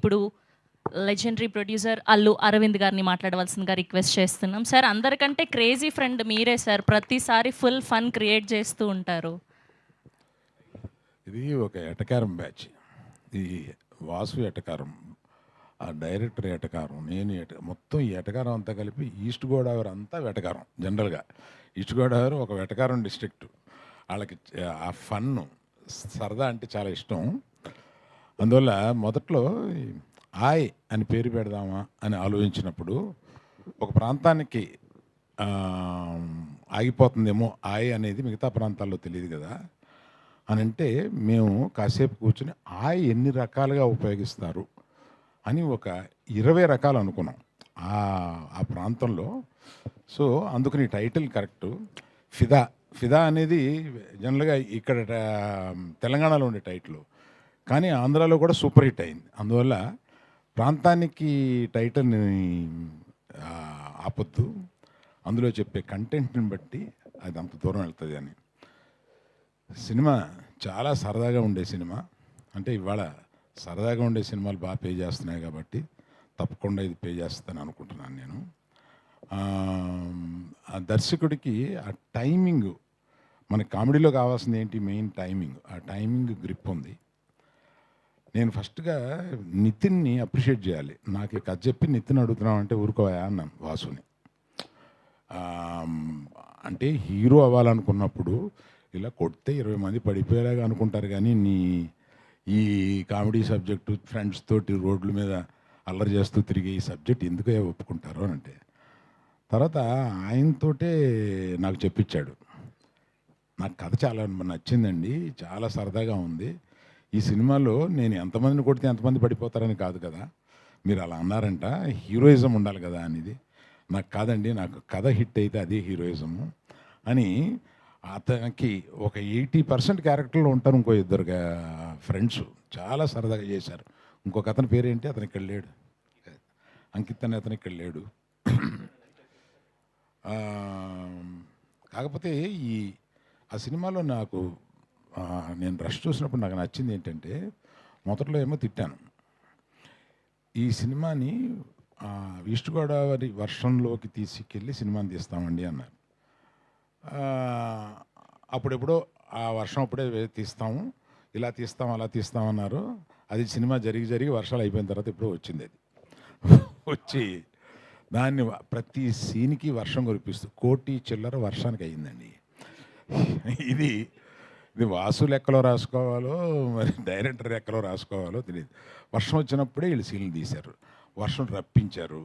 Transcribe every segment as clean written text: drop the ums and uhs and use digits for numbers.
ఇప్పుడు legendary producer Allu Arvind గారిని మాట్లాడవలసిందిగా రిక్వెస్ట్ చేస్తున్నాం. సార్, అందరికంటే క్రేజీ ఫ్రెండ్ మీరే సార్. ప్రతిసారి ఫుల్ ఫన్ క్రియేట్ చేస్తూ ఉంటారు. ఇది ఒక ఎటకారం బ్యాచ్. ఈ వాసు ఎటకారం, ఆ డైరెక్టర్ ఎటకారం, నేను మొత్తం ఈ ఎటకారం అంతా కలిపి ఈస్ట్ గోదావరి అంతా వెటకారం. జనరల్గా ఈస్ట్ గోదావరి ఒక వెటకారం డిస్ట్రిక్ట్. వాళ్ళకి ఆ ఫన్ సరదా అంటే చాలా ఇష్టం. అందువల్ల మొదట్లో ఆయ్ అని పేరు పెడదామా అని ఆలోచించినప్పుడు ఒక ప్రాంతానికి ఆగిపోతుందేమో ఆయ్ అనేది, మిగతా ప్రాంతాల్లో తెలియదు కదా అని అంటే మేము కాసేపు కూర్చుని ఆయ్ ఎన్ని రకాలుగా ఉపయోగిస్తారు అని ఒక 20 రకాలు అనుకున్నాం ఆ ప్రాంతంలో. సో అందుకని టైటిల్ కరెక్ట్. ఫిదా ఫిదా అనేది జనరల్గా ఇక్కడ తెలంగాణలో ఉండే టైటిల్, కానీ ఆంధ్రాలో కూడా సూపర్ హిట్ అయింది. అందువల్ల ప్రాంతానికి టైటిల్ని ఆపొద్దు, అందులో చెప్పే కంటెంట్ని బట్టి అది అంత దూరం వెళ్తుంది అని. సినిమా చాలా సరదాగా ఉండే సినిమా. అంటే ఇవాళ సరదాగా ఉండే సినిమాలు బాగా పే చేస్తున్నాయి కాబట్టి తప్పకుండా ఇది పే చేస్తాను అనుకుంటున్నాను నేను. ఆ దర్శకుడికి ఆ టైమింగ్, మన కామెడీలో కావాల్సింది ఏంటి, మెయిన్ టైమింగ్. ఆ టైమింగ్ గ్రిప్ ఉంది. నేను ఫస్ట్గా నితిన్ని అప్రిషియేట్ చేయాలి. నాకు ఈ కథ చెప్పి నితిన్ అడుగుతున్నాం అంటే ఊరుకోవా అన్నాను వాసుని. అంటే హీరో అవ్వాలనుకున్నప్పుడు ఇలా కొడితే 20 మంది పడిపోయేలాగా అనుకుంటారు, కానీ ఈ కామెడీ సబ్జెక్టు ఫ్రెండ్స్ తోటి రోడ్ల మీద అల్లరి చేస్తూ తిరిగే ఈ సబ్జెక్ట్ ఎందుకు ఒప్పుకుంటారు అని అంటే, తర్వాత ఆయనతోటే నాకు చెప్పించాడు. నాకు కథ చాలా నచ్చిందండి, చాలా సరదాగా ఉంది. ఈ సినిమాలో నేను ఎంతమందిని కొడితే ఎంతమంది పడిపోతారని కాదు కదా, మీరు అలా అన్నారంట, హీరోయిజం ఉండాలి కదా అనేది. నాకు కాదండి, నాకు కథ హిట్ అయితే అదే హీరోయిజము అని. అతనికి ఒక 80% క్యారెక్టర్లో ఉంటారు. ఇంకో 2 ఫ్రెండ్స్ చాలా సరదాగా చేశారు. ఇంకొక అతని పేరేంటి, అతను ఇక్కడ లేడు, అంకిత్ అనే అతను ఇక్కడ లేడు. కాకపోతే ఆ సినిమాలో నాకు నేను రష్ చూసినప్పుడు నాకు నచ్చింది ఏంటంటే, మొదట్లో ఏమో తిట్టాను, ఈ సినిమాని ఈస్ట్ గోదావరి వర్షంలోకి తీసుకెళ్ళి సినిమాని తీస్తామండి అన్నారు. అప్పుడెప్పుడో ఆ వర్షం అప్పుడే తీస్తాము, ఇలా తీస్తాం అలా తీస్తామన్నారు. అది సినిమా జరిగి వర్షాలు అయిపోయిన తర్వాత ఎప్పుడో వచ్చింది. అది వచ్చి దాన్ని ప్రతి సీన్కి వర్షం కురిపిస్తూ 1 కోటి చిల్లర వర్షానికి అయ్యిందండి. ఇది వాసు లెక్కలో రాసుకోవాలో మరి డైరెక్టర్ లెక్కలో రాసుకోవాలో తెలియదు. వర్షం వచ్చినప్పుడే వీళ్ళు సీన్లు తీశారు, వర్షం రప్పించారు,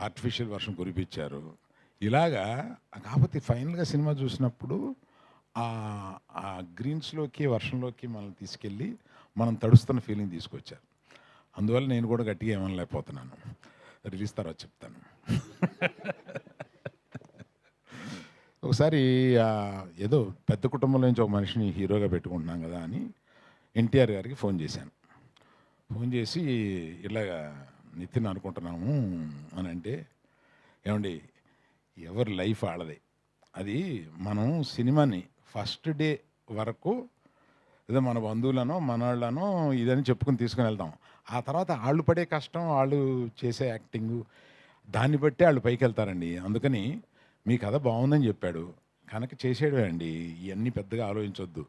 ఆర్టిఫిషియల్ వర్షం కురిపించారు. ఇలాగా. కాకపోతే ఫైనల్గా సినిమా చూసినప్పుడు ఆ గ్రీన్స్లోకి వర్షంలోకి మనం తీసుకెళ్ళి మనం తడుస్తున్న ఫీలింగ్ తీసుకొచ్చారు. అందువల్ల నేను కూడా గట్టిగా ఏమనలేకపోతున్నాను. రిలీజ్ తర్వాత చెప్తాను. ఒకసారి ఏదో పెద్ద కుటుంబంలో నుంచి ఒక మనిషిని హీరోగా పెట్టుకుంటున్నాం కదా అని ఎన్టీఆర్ గారికి ఫోన్ చేశాను. ఫోన్ చేసి ఇలాగా నితిన్ అనుకుంటున్నాము అని అంటే, ఏమండి ఎవరి లైఫ్ ఆడదే, అది మనం సినిమాని ఫస్ట్ డే వరకు ఏదో మన బంధువులనో మనవాళ్ళనో ఇదని చెప్పుకుని తీసుకుని వెళ్తాం. ఆ తర్వాత వాళ్ళు పడే కష్టం, వాళ్ళు చేసే యాక్టింగు, దాన్ని బట్టి వాళ్ళు పైకి వెళ్తారండి. అందుకని మీ కథ బాగుందని చెప్పాడు కనుక చేసేయడమే అండి, ఇవన్నీ పెద్దగా ఆలోచించొద్దు.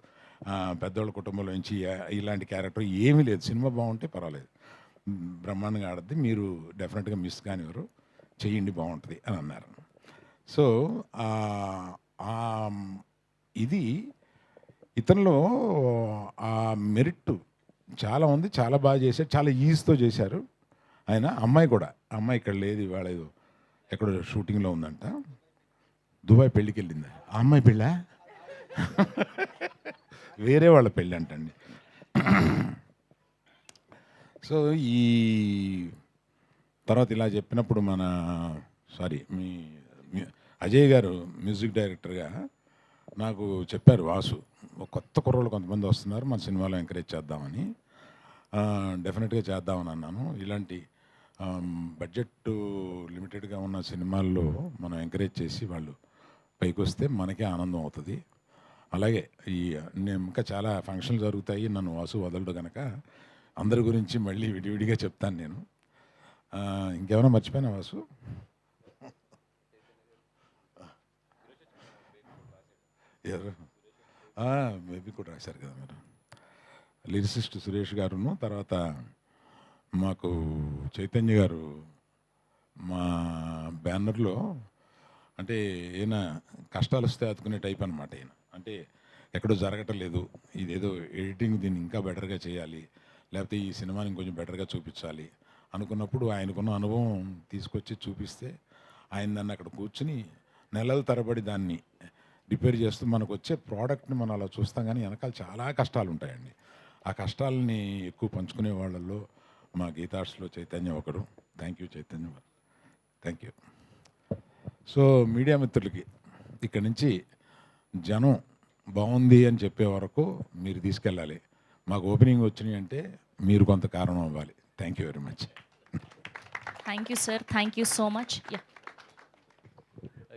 పెద్దవాళ్ళ కుటుంబంలో నుంచి ఇలాంటి క్యారెక్టర్ ఏమీ లేదు, సినిమా బాగుంటే పర్వాలేదు, బ్రహ్మాండంగా ఆడద్ది, మీరు డెఫినెట్గా మిస్ కానివ్వరు, చెయ్యండి బాగుంటుంది అని అన్నారు. సో ఇది ఇతనిలో ఆ మెరిట్ చాలా ఉంది, చాలా బాగా చేశారు, చాలా ఈజీతో చేశారు ఆయన. అమ్మాయి కూడా, అమ్మాయి ఇక్కడ లేదు, ఇవాళ ఏదో ఎక్కడో షూటింగ్లో ఉందంట, దుబాయ్ పెళ్ళికి వెళ్ళింది. ఆ అమ్మాయి పెళ్ళా వేరే వాళ్ళ పెళ్ళి అంటండి. సో ఈ తర్వాత ఇలా చెప్పినప్పుడు మీ అజయ్ గారు మ్యూజిక్ డైరెక్టర్గా నాకు చెప్పారు, వాసు ఒక కొత్త కుర్రోళ్ళు కొంతమంది వస్తున్నారు, మన సినిమాలో ఎంకరేజ్ చేద్దామని. డెఫినెట్గా చేద్దామని అన్నాను. ఇలాంటి బడ్జెట్ లిమిటెడ్గా ఉన్న సినిమాల్లో మనం ఎంకరేజ్ చేసి వాళ్ళు పైకి వస్తే మనకే ఆనందం అవుతుంది. అలాగే నేను ఇంకా చాలా ఫంక్షన్లు జరుగుతాయి, నన్ను వాసు వదలడు కనుక అందరి గురించి మళ్ళీ విడివిడిగా చెప్తాను నేను. ఇంకేమైనా మర్చిపోయినా వాసు? ఎవరు? మేబీ కూడా రాశారు కదా మీరు. లిరిసిస్ట్ సురేష్ గారును, తర్వాత మాకు చైతన్య గారు మా బ్యానర్లో, అంటే ఈయన కష్టాలు వస్తే ఆదుకునే టైప్ అనమాట. ఈయన అంటే ఎక్కడో జరగటం లేదు, ఇదేదో ఎడిటింగ్ దీన్ని ఇంకా బెటర్గా చేయాలి, లేకపోతే ఈ సినిమాని ఇంకొంచెం బెటర్గా చూపించాలి అనుకున్నప్పుడు ఆయనకున్న అనుభవం తీసుకొచ్చి చూపిస్తే ఆయన దాన్ని అక్కడ కూర్చుని నెలల తరబడి దాన్ని రిపేర్ చేస్తూ మనకు వచ్చే ప్రోడక్ట్ని మనం అలా చూస్తాం. కానీ వెనకాల చాలా కష్టాలు ఉంటాయండి. ఆ కష్టాలని ఎక్కువ పంచుకునే వాళ్ళల్లో మా గీతార్ట్స్లో చైతన్య ఒకడు. Thank you Chaitanya, thank you. So media మిత్రులకి ఇక్కడి నుంచి జనం బాగుంది అని చెప్పే వరకు మీరు తీసుకెళ్ళాలి. మాకు ఓపెనింగ్ వచ్చినాయి అంటే మీరు కొంత కారణం అవ్వాలి. Thank you very much. Thank you sir, thank you so much. Yeah.